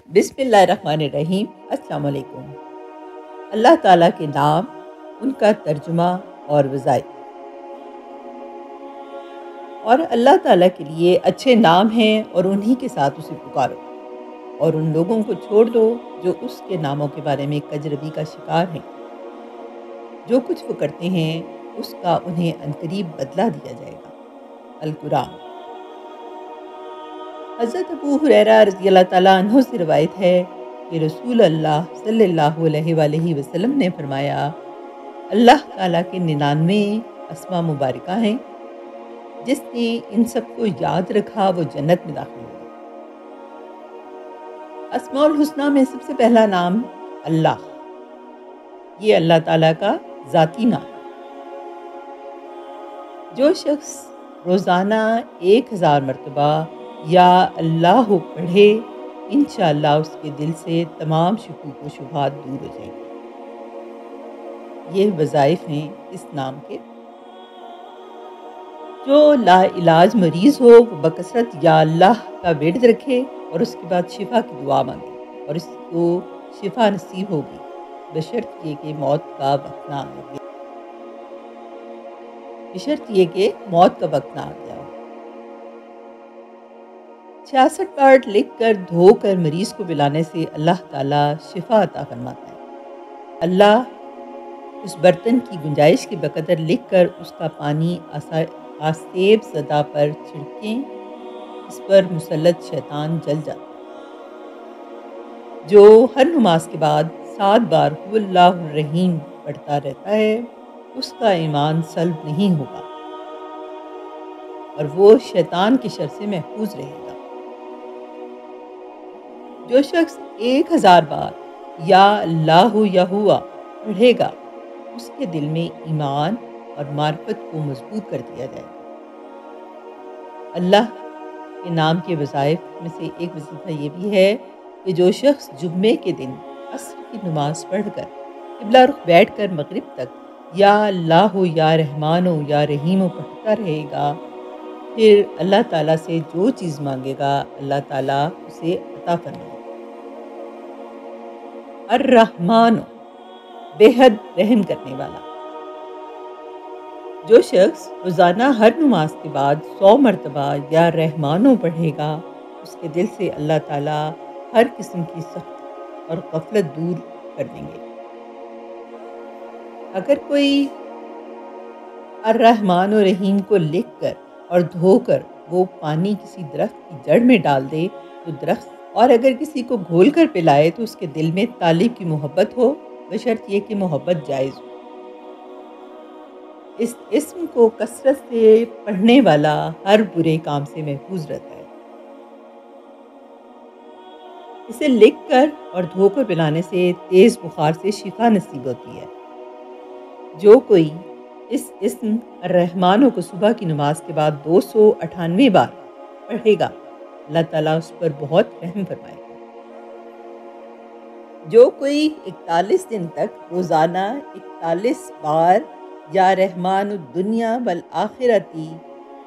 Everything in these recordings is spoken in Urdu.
بسم اللہ الرحمن الرحیم۔ السلام علیکم۔ اللہ تعالیٰ کے نام، ان کا ترجمہ اور وظائف۔ اور اللہ تعالیٰ کے لیے اچھے نام ہیں اور انہی کے ساتھ اسے پکارو، اور ان لوگوں کو چھوڑ دو جو اس کے ناموں کے بارے میں کجروی کا شکار ہیں۔ جو کچھ وہ کرتے ہیں اس کا انہیں عنقریب بدلہ دیا جائے گا۔ القرآن۔ حضرت ابو ہریرہ رضی اللہ تعالیٰ عنہ سے روایت ہے کہ رسول اللہ صلی اللہ علیہ وآلہ وسلم نے فرمایا، اللہ تعالیٰ کے 99 اسماء مبارکہ ہیں، جس نے ان سب کو یاد رکھا وہ جنت میں داخل ہوگا۔ اسماء الحسنہ میں سب سے پہلا نام اللہ، یہ اللہ تعالیٰ کا ذاتی نام۔ جو شخص روزانہ 1000 مرتبہ یا اللہ پڑھے، انشاءاللہ اس کے دل سے تمام شکوک و شبہات دور ہو جائیں گے۔ یہ وظائف ہیں اس نام کے۔ جو لا علاج مریض ہو وہ بکثرت یا اللہ کا ورد رکھے اور اس کے بعد شفا کی دعا مانگے، اور اس کو شفا نصیب ہوگی بشرط یہ کہ موت کا وقت نہ آ گیا ہو۔ 66 بار لکھ کر دھو کر مریض کو پلانے سے اللہ تعالیٰ شفا عطا فرماتا ہے۔ اللہ اس برتن کی گنجائش کے بقدر لکھ کر اس کا پانی آسیب زدہ پر چھڑکیں، اس پر مسلط شیطان جل جاتا ہے۔ جو ہر نماز کے بعد 7 بار هو اللہ الرحیم پڑھتا رہتا ہے، اس کا ایمان سلب نہیں ہوگا اور وہ شیطان کے شر سے محفوظ رہے گا۔ جو شخص 1000 بار یا اللہ یا ہوا پڑھے گا، اس کے دل میں ایمان اور معرفت کو مضبوط کر دیا جائے گا۔ اللہ کے نام کے وظائف میں سے ایک وظیفہ یہ بھی ہے کہ جو شخص جمعے کے دن عصر کی نماز پڑھ کر قبلہ رخ بیٹھ کر مغرب تک یا اللہ یا رحمان یا رحیم پڑھتا رہے گا، پھر اللہ تعالیٰ سے جو چیز مانگے گا اللہ تعالیٰ اسے عطا فرمائے گا۔ الرحمن، بے حد رحم کرنے والا۔ جو شخص روزانہ ہر نماز کے بعد 100 مرتبہ یا رحمانو پڑھے گا، اس کے دل سے اللہ تعالیٰ ہر قسم کی سخت اور غفلت دور کر دیں گے۔ اگر کوئی الرحمن الرحیم کو لکھ کر اور دھو کر وہ پانی کسی درخت کی جڑ میں ڈال دے تو درخت، اور اگر کسی کو گھول کر پلائے تو اس کے دل میں طالب کی محبت ہو، بشرط یہ کہ محبت جائز ہو۔ اس اسم کو کثرت سے پڑھنے والا ہر برے کام سے محفوظ رہتا ہے۔ اسے لکھ کر اور دھو کر پلانے سے تیز بخار سے شفا نصیب ہوتی ہے۔ جو کوئی اس اسم الرحمن کو صبح کی نماز کے بعد 298 بار پڑھے گا، اللہ تعالیٰ اس پر بہت رحم فرمائے گا۔ جو کوئی 41 دن تک روزانہ 41 بار یا رحمان الدنیا والآخرتی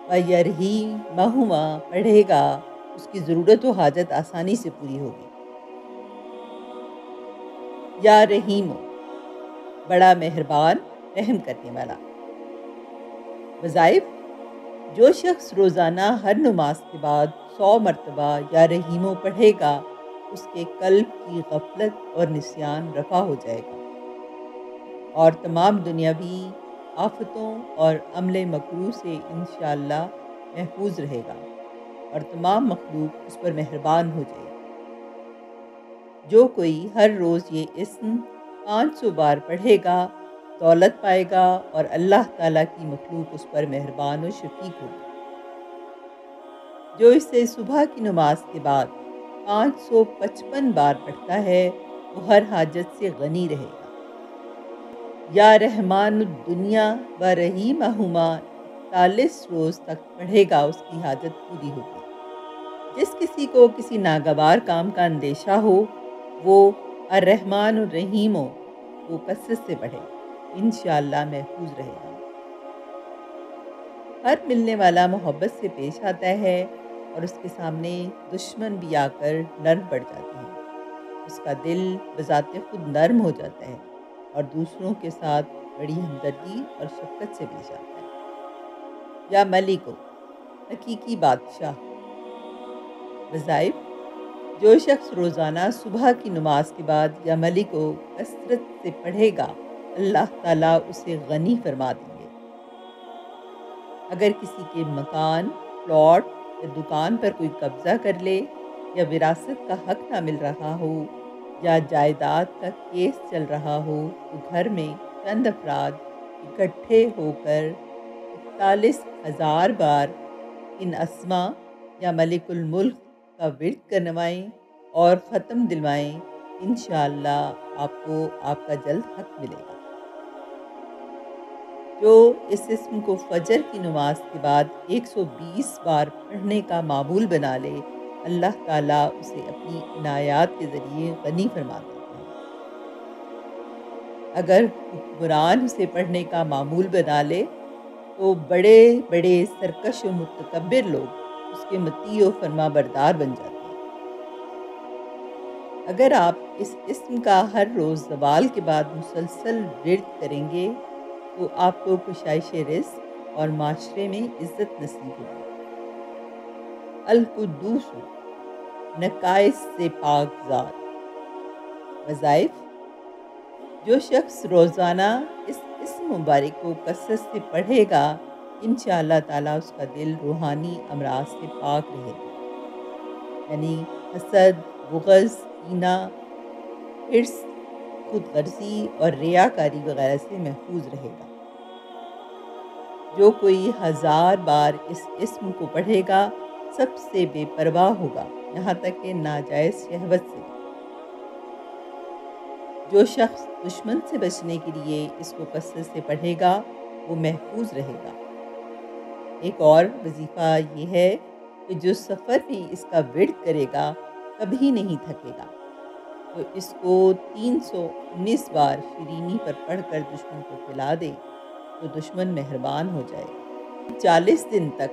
ویرحمہما پڑھے گا، اس کی ضرورت و حاجت آسانی سے پوری ہوگی۔ یا رحیم، بڑا مہربان رحم کرنے والا۔ وظائف: جو شخص روزانہ ہر نماز کے بعد 100 مرتبہ یا رحیمو پڑھے گا، اس کے قلب کی غفلت اور نسیان رفع ہو جائے گا اور تمام دنیاوی آفتوں اور عمل مکروہ سے انشاءاللہ محفوظ رہے گا اور تمام مخلوق اس پر مہربان ہو جائے گی۔ جو کوئی ہر روز یہ اسم 500 بار پڑھے گا، دولت پائے گا اور اللہ تعالیٰ کی مخلوق اس پر مہربان و شفیق ہوگی۔ جو اسے صبح کی نماز کے بعد 555 بار پڑھتا ہے، وہ ہر حاجت سے غنی رہے گا۔ یا رحمان الدنیا و رحیمہما 41 روز تک پڑھے گا، اس کی حاجت پوری ہوگی۔ جس کسی کو کسی ناگوار کام کا اندیشہ ہو، وہ الرحمن الرحیم وہ کثرت سے پڑھے، انشاءاللہ محفوظ رہے گا۔ ہر ملنے والا محبت سے پیش آتا ہے اور اس کے سامنے دشمن بھی آ کر نرم پڑ جاتے ہیں۔ اس کا دل بذات خود نرم ہو جاتا ہے اور دوسروں کے ساتھ بڑی ہمدردی اور شفقت سے پیش آتا ہے۔ یا ملک حقیقی بادشاہ، وظائف: جو شخص روزانہ صبح کی نماز کے بعد یا ملک کو کثرت سے پڑھے گا، اللہ تعالیٰ اسے غنی فرما دیں گے۔ اگر کسی کے مکان، پلاٹ یا دکان پر کوئی قبضہ کر لے، یا وراثت کا حق نہ مل رہا ہو، یا جائیداد کا کیس چل رہا ہو، تو گھر میں چند افراد اکٹھے ہو کر 41,000 بار ان اسما یا ملک الملک کا ورد کرنوائیں اور ختم دلوائیں، انشاءاللہ آپ کو آپ کا جلد حق ملے گا۔ جو اس اسم کو فجر کی نماز کے بعد 120 بار پڑھنے کا معمول بنا لے، اللہ تعالیٰ اسے اپنی عنایات کے ذریعے غنی فرما دیتے ہیں۔ اگر حکمران اسے پڑھنے کا معمول بنا لے تو بڑے بڑے سرکش و متکبر لوگ اس کے مطیع و فرما بردار بن جاتے ہیں۔ اگر آپ اس اسم کا ہر روز زوال کے بعد مسلسل ورد کریں گے تو آپ کو کشائش رزق اور معاشرے میں عزت نصیب ہوگی۔ القدوس، نقائص سے پاک ذات، وظائف: جو شخص روزانہ اس اسم مبارک کو کثرت سے پڑھے گا، انشاءاللہ تعالیٰ اس کا دل روحانی امراض سے پاک رہے گا، یعنی حسد، بغض، کینہ، حرص، خود غرضی اور ریاکاری وغیرہ سے محفوظ رہے گا۔ جو کوئی 1000 بار اس اسم کو پڑھے گا، سب سے بے پرواہ ہوگا، یہاں تک کہ ناجائز شہوت سے بھی۔ جو شخص دشمن سے بچنے کے لیے اس کو کثرت سے پڑھے گا، وہ محفوظ رہے گا۔ ایک اور وظیفہ یہ ہے کہ جو سفر میں اس کا ورد کرے گا، کبھی نہیں تھکے گا۔ تو اس کو 319 بار شرینی پر پڑھ کر دشمن کو کھلا دے تو دشمن مہربان ہو جائے گا۔ 40 دن تک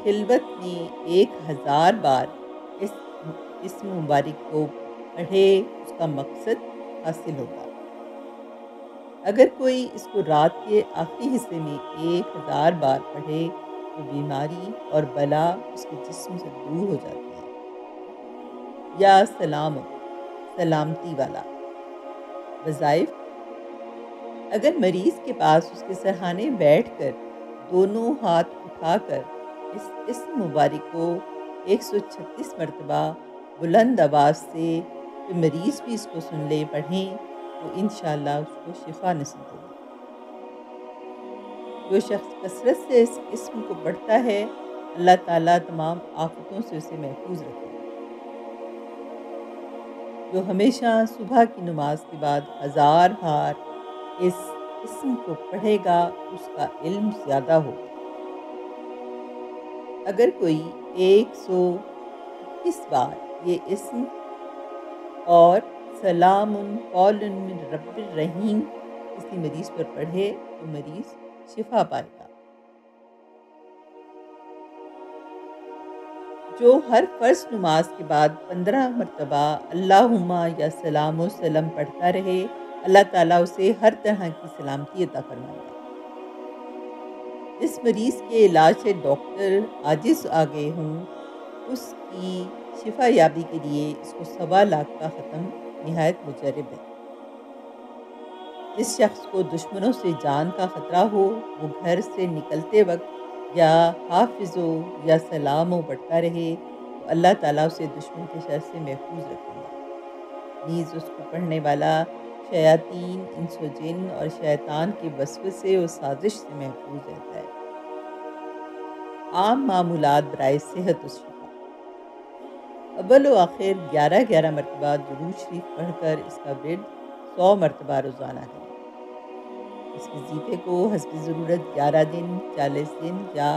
خلوت میں 1000 بار اس اسم مبارک کو پڑھے، اس کا مقصد حاصل ہوگا۔ اگر کوئی اس کو رات کے آخری حصے میں 1000 بار پڑھے تو بیماری اور بلا اس کے جسم سے دور ہو جاتی ہے۔ یا سلام، سلامتی والا، وظائف: اگر مریض کے پاس اس کے سرہانے بیٹھ کر دونوں ہاتھ اٹھا کر اس اسم مبارک کو 136 مرتبہ بلند آواز سے، کہ مریض بھی اس کو سن لے، پڑھیں تو انشاءاللہ اس کو شفا نصیب ہوگی۔ جو شخص کثرت سے اس اسم کو پڑھتا ہے، اللہ تعالیٰ تمام آفتوں سے اسے محفوظ رکھے گا۔ جو ہمیشہ صبح کی نماز کے بعد 1000 بار اس اسم کو پڑھے گا، اس کا علم زیادہ ہوگا۔ اگر کوئی 121 بار یہ اسم اور سلام قول من رب الرحیم کسی مریض پر پڑھے تو مریض شفا پائے گا۔ جو ہر فرض نماز کے بعد 15 مرتبہ اللہم یا سلام و سلم پڑھتا رہے، اللہ تعالیٰ اسے ہر طرح کی سلامتی عطا فرمائے گا۔ جس مریض کے علاج سے ڈاکٹر عاجز آ گئے ہوں، اس کی شفا یابی کے لیے اس کو 1.25 لاکھ کا ختم نہایت مجرب ہے۔ جس شخص کو دشمنوں سے جان کا خطرہ ہو، وہ گھر سے نکلتے وقت یا حافظو یا سلامو پڑھتا رہے تو اللہ تعالیٰ اسے دشمن کے شر سے محفوظ رکھیں گا۔ نیز اس کو پڑھنے والا شیاطین، انس و جن اور شیطان کے وسوسے و سازش سے محفوظ رہتا ہے۔ عام معمولات برائے صحت و شفا: اول و آخر 11 مرتبہ درود شریف پڑھ کر اس کا ورد 100 مرتبہ روزانہ کریں۔ اس وظیفے کو حسب ضرورت 11 دن، 40 دن یا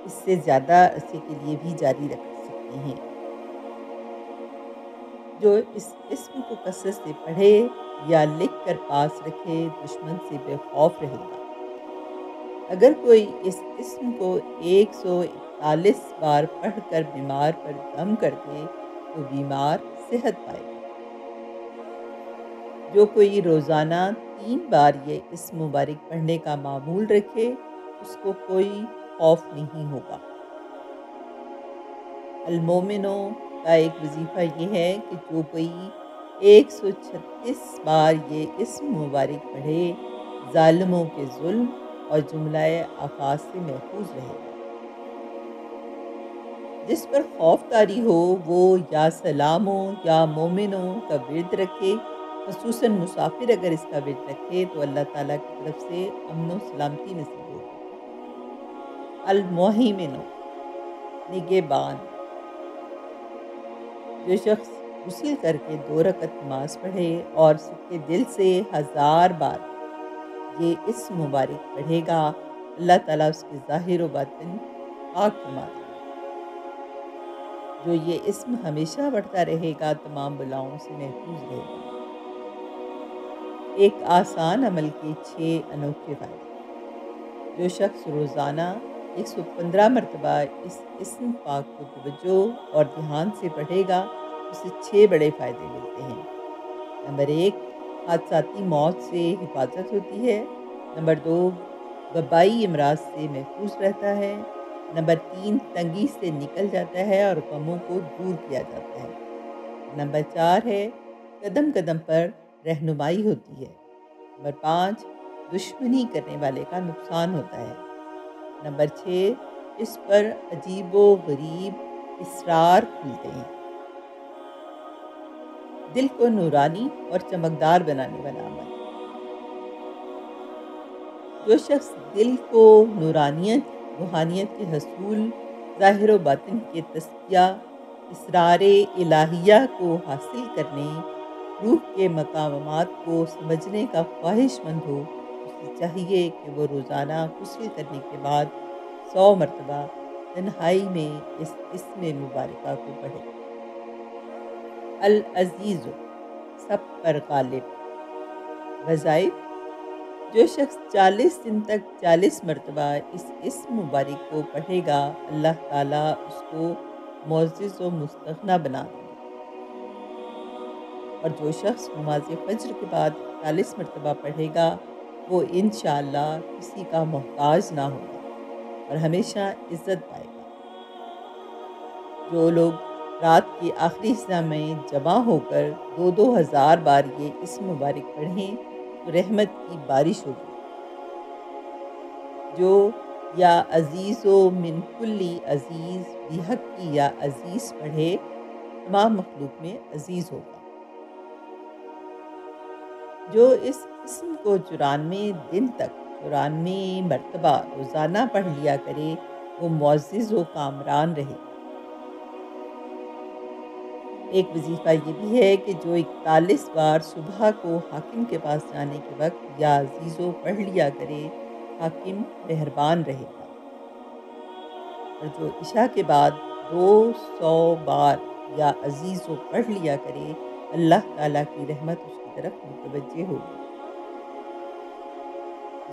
اس سے زیادہ عرصے کے لیے بھی جاری رکھ سکتے ہیں۔ جو اس اسم کو کثرت سے پڑھے یا لکھ کر پاس رکھے، دشمن سے بے خوف رہے گا۔ اگر کوئی اس اسم کو 141 بار پڑھ کر بیمار پر دم کر دے تو بیمار صحت پائے گا۔ جو کوئی روزانہ 3 بار یہ اسم مبارک پڑھنے کا معمول رکھے اس کو کوئی خوف نہیں ہوگا۔ المومنوں کا ایک وظیفہ یہ ہے کہ جو کوئی 136 بار یہ اسم مبارک پڑھے ظالموں کے ظلم اور جملہ آفات سے محفوظ رہے گا۔ جس پر خوف طاری ہو وہ یا سلاموں یا مومنوں کا ورد رکھے، خصوصاً مسافر اگر اس کا ورد رکھے تو اللہ تعالیٰ کی طرف سے امن و سلامتی نصیب ہوگی۔ الموہمنوں نگہبان، جو شخص غسل کر کے 2 رکعت نماز پڑھے اور سچے دل سے 1000 بار یہ اسم مبارک پڑھے گا اللہ تعالیٰ اس کے ظاہر و باطن پاک فرما دے گا۔ جو یہ اسم ہمیشہ پڑھتا رہے گا تمام بلاؤں سے محفوظ رہے گا۔ ایک آسان عمل کے 6 انوکھے فائدے۔ جو شخص روزانہ 115 مرتبہ اس اسم پاک کو توجہ اور دھیان سے پڑھے گا اسے 6 بڑے فائدے ملتے ہیں۔ نمبر 1، حادثاتی موت سے حفاظت ہوتی ہے۔ نمبر 2، وبائی امراض سے محفوظ رہتا ہے۔ نمبر 3، تنگی سے نکل جاتا ہے اور غموں کو دور کیا جاتا ہے۔ نمبر 4 ہے قدم قدم پر رہنمائی ہوتی ہے۔ نمبر 5، دشمنی کرنے والے کا نقصان ہوتا ہے۔ نمبر 6، اس پر عجیب و غریب اسرار کھلتے ہیں۔ دل کو نورانی اور چمکدار بنانے والا عمل۔ جو شخص دل کو نورانیت، روحانیت کے حصول، ظاہر و باطن کے تزکیہ، اسرار الہیہ کو حاصل کرنے، روح کے مقامات کو سمجھنے کا خواہش مند ہو، اسے چاہیے کہ وہ روزانہ غسل کرنے کے بعد 100 مرتبہ تنہائی میں اس اسم مبارکہ کو پڑھے۔ العزیز، سب پر غالب۔ وظائف: جو شخص 40 دن تک 40 مرتبہ اس اسم مبارک کو پڑھے گا اللہ تعالیٰ اس کو معزز و مستغنی بنا دیں گے۔ اور جو شخص نماز فجر کے بعد 40 مرتبہ پڑھے گا وہ انشاءاللہ کسی کا محتاج نہ ہوگا اور ہمیشہ عزت پائے گا۔ جو لوگ رات کے آخری حصہ میں جمع ہو کر 2000 بار یہ اسم مبارک پڑھیں تو رحمت کی بارش ہوگی۔ جو یا عزیز و من کلی عزیز بحق کی یا عزیز پڑھے تمام مخلوق میں عزیز ہوگا۔ جو اس اسم کو 94 دن تک 94 مرتبہ روزانہ پڑھ لیا کرے وہ معزز و کامران رہے گا۔ ایک وظیفہ یہ بھی ہے کہ جو 41 بار صبح کو حاکم کے پاس جانے کے وقت یا عزیزو پڑھ لیا کرے حاکم مہربان رہے گا۔ اور جو عشاء کے بعد 200 بار یا عزیزو پڑھ لیا کرے اللہ تعالیٰ کی رحمت اس کی طرف متوجہ ہوگی۔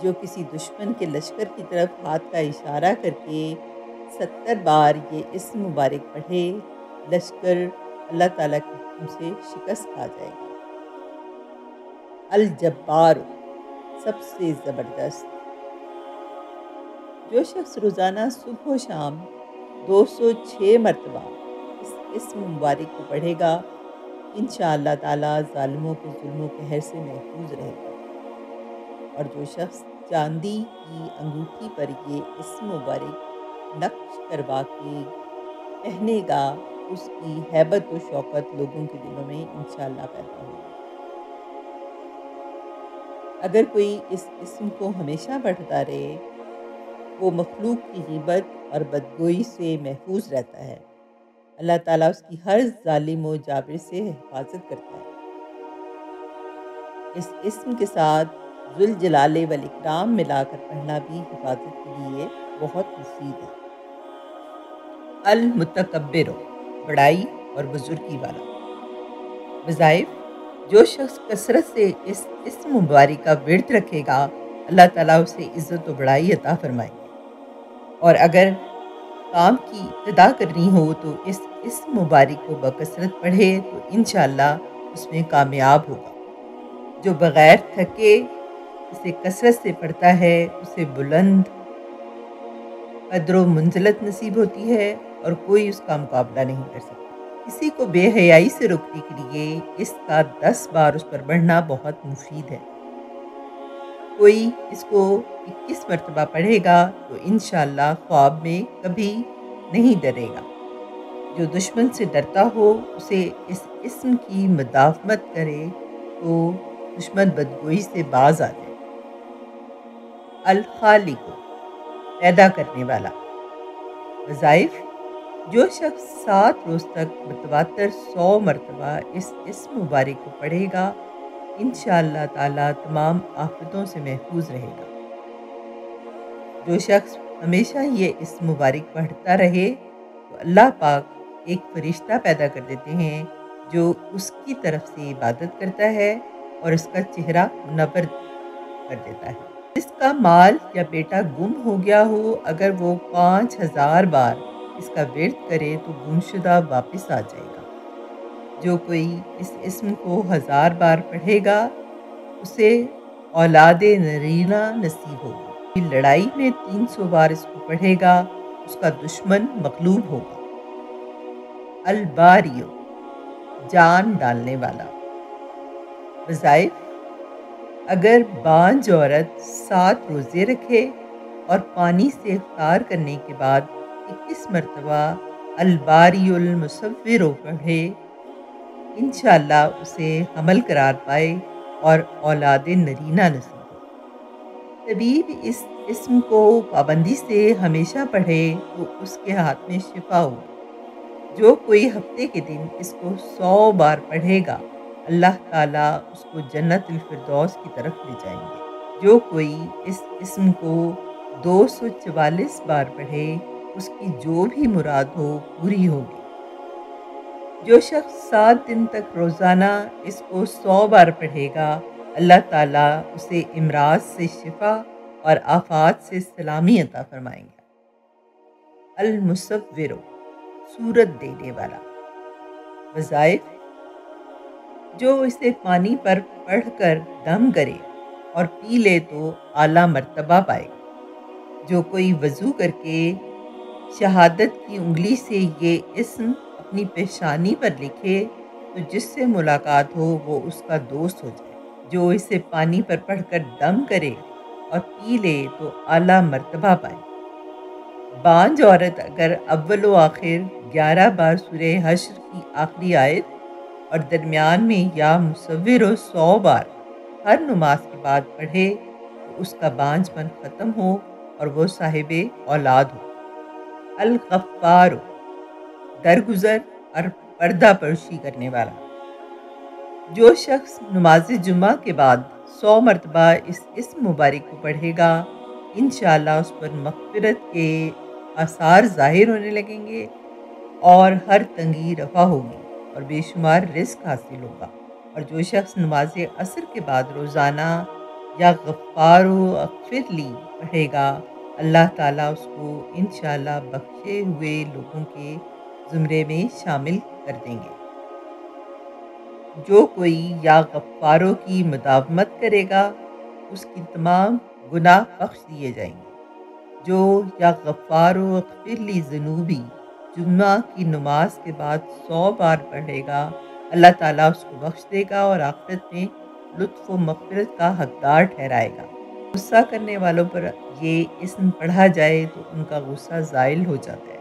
جو کسی دشمن کے لشکر کی طرف ہاتھ کا اشارہ کر کے 70 بار یہ اسم مبارک پڑھے لشکر اللہ تعالیٰ کے حکم سے شکست کھا جائے گا۔ الجبار، سب سے زبردست۔ جو شخص روزانہ صبح و شام 206 مرتبہ اس اسم مبارک کو پڑھے گا انشاءاللہ تعالیٰ ظالموں کے ظلم و قہر سے محفوظ رہے گا۔ اور جو شخص چاندی کی انگوٹھی پر یہ اسم مبارک نقش کروا کے پہنے گا اس کی ہیبت و شوکت لوگوں کے دلوں میں انشاءاللہ پیدا ہوگی۔ اگر کوئی اس اسم کو ہمیشہ پڑھتا رہے وہ مخلوق کی غیبت اور بدگوئی سے محفوظ رہتا ہے۔ اللہ تعالیٰ اس کی ہر ظالم و جابر سے حفاظت کرتا ہے۔ اس اسم کے ساتھ ذوالجلال والاکرام ملا کر پڑھنا بھی حفاظت کے لیے بہت مفید ہے۔ المتکبر، بڑائی اور بزرگی والا۔ وظائف: جو شخص کثرت سے اس اسم مبارک کا ورد رکھے گا اللہ تعالیٰ اسے عزت و بڑائی عطا فرمائیں گے۔ اور اگر کام کی ابتدا کرنی ہو تو اس اسم مبارک کو بکثرت پڑھے تو انشاءاللہ اس میں کامیاب ہوگا۔ جو بغیر تھکے اسے کثرت سے پڑھتا ہے اسے بلند قدر و منزلت نصیب ہوتی ہے اور کوئی اس کا مقابلہ نہیں کر سکتا۔ کسی کو بے حیائی سے روکنے کے لیے اس کا 10 بار اس پر بڑھنا بہت مفید ہے۔ کوئی اس کو 21 مرتبہ پڑھے گا تو انشاءاللہ خواب میں کبھی نہیں ڈرے گا۔ جو دشمن سے ڈرتا ہو اسے اس اسم کی مدافعت کرے تو دشمن بدگوئی سے باز آ جائے۔ الخالق، پیدا کرنے والا۔ وظائف: جو شخص 7 روز تک متواتر 100 مرتبہ اس اسم مبارک کو پڑھے گا انشاءاللہ تعالیٰ تمام آفتوں سے محفوظ رہے گا۔ جو شخص ہمیشہ یہ اسم مبارک پڑھتا رہے تو اللہ پاک ایک فرشتہ پیدا کر دیتے ہیں جو اس کی طرف سے عبادت کرتا ہے اور اس کا چہرہ منور کر دیتا ہے۔ جس کا مال یا بیٹا گم ہو گیا ہو اگر وہ 5000 بار اس کا ورد کرے تو گمشدہ واپس آ جائے گا۔ جو کوئی اس اسم کو 1000 بار پڑھے گا اسے اولاد نرینہ نصیب ہوگی۔ لڑائی میں 300 بار اس کو پڑھے گا اس کا دشمن مغلوب ہوگا۔ الباریو، جان ڈالنے والا۔ وظائف: اگر بانجھ عورت 7 روزے رکھے اور پانی سے افطار کرنے کے بعد 21 مرتبہ الباری المصور پڑھے انشاءاللہ اسے حمل قرار پائے اور اولاد نرینہ نصیب ہو۔ طبیب اس اسم کو پابندی سے ہمیشہ پڑھے تو اس کے ہاتھ میں شفا ہوگی۔ جو کوئی ہفتے کے دن اس کو 100 بار پڑھے گا اللہ تعالیٰ اس کو جنت الفردوس کی طرف لے جائیں گے۔ جو کوئی اس اسم کو 244 بار پڑھے اس کی جو بھی مراد ہو پوری ہوگی۔ جو شخص 7 دن تک روزانہ اس کو 100 بار پڑھے گا اللہ تعالیٰ اسے امراض سے شفا اور آفات سے سلامی عطا فرمائیں گے۔ المصور، صورت دینے والا۔ وظائف: جو اسے پانی پر پڑھ کر دم کرے اور پی لے تو اعلیٰ مرتبہ پائے گا۔ جو کوئی وضو کر کے شہادت کی انگلی سے یہ اسم اپنی پیشانی پر لکھے تو جس سے ملاقات ہو وہ اس کا دوست ہو جائے۔ جو اسے پانی پر پڑھ کر دم کرے اور پی لے تو اعلیٰ مرتبہ پائے۔ بانجھ عورت اگر اول و آخر 11 بار سورہ حشر کی آخری آیت اور درمیان میں یا مصور 100 بار ہر نماز کے بعد پڑھے تو اس کا بانجھ پن ختم ہو اور وہ صاحب اولاد ہو۔ الغفار، درگزر اور پردہ پوشی کرنے والا۔ جو شخص نماز جمعہ کے بعد 100 مرتبہ اس اسم مبارک کو پڑھے گا انشاءاللہ اس پر مغفرت کے آثار ظاہر ہونے لگیں گے اور ہر تنگی رفع ہوگی اور بے شمار رزق حاصل ہوگا۔ اور جو شخص نماز عصر کے بعد روزانہ یا غفار و اغفر لی پڑھے گا اللہ تعالیٰ اس کو انشاءاللہ بخشے ہوئے لوگوں کے زمرے میں شامل کر دیں گے۔ جو کوئی یا غفاروں کی مداومت کرے گا اس کی تمام گناہ بخش دیے جائیں گے۔ جو یا غفار و اغفر لی ذنوبی جمعہ کی نماز کے بعد 100 بار پڑھے گا اللہ تعالیٰ اس کو بخش دے گا اور آخرت میں لطف و مغفرت کا حقدار ٹھہرائے گا۔ غصہ کرنے والوں پر یہ اسم پڑھا جائے تو ان کا غصہ زائل ہو جاتا ہے۔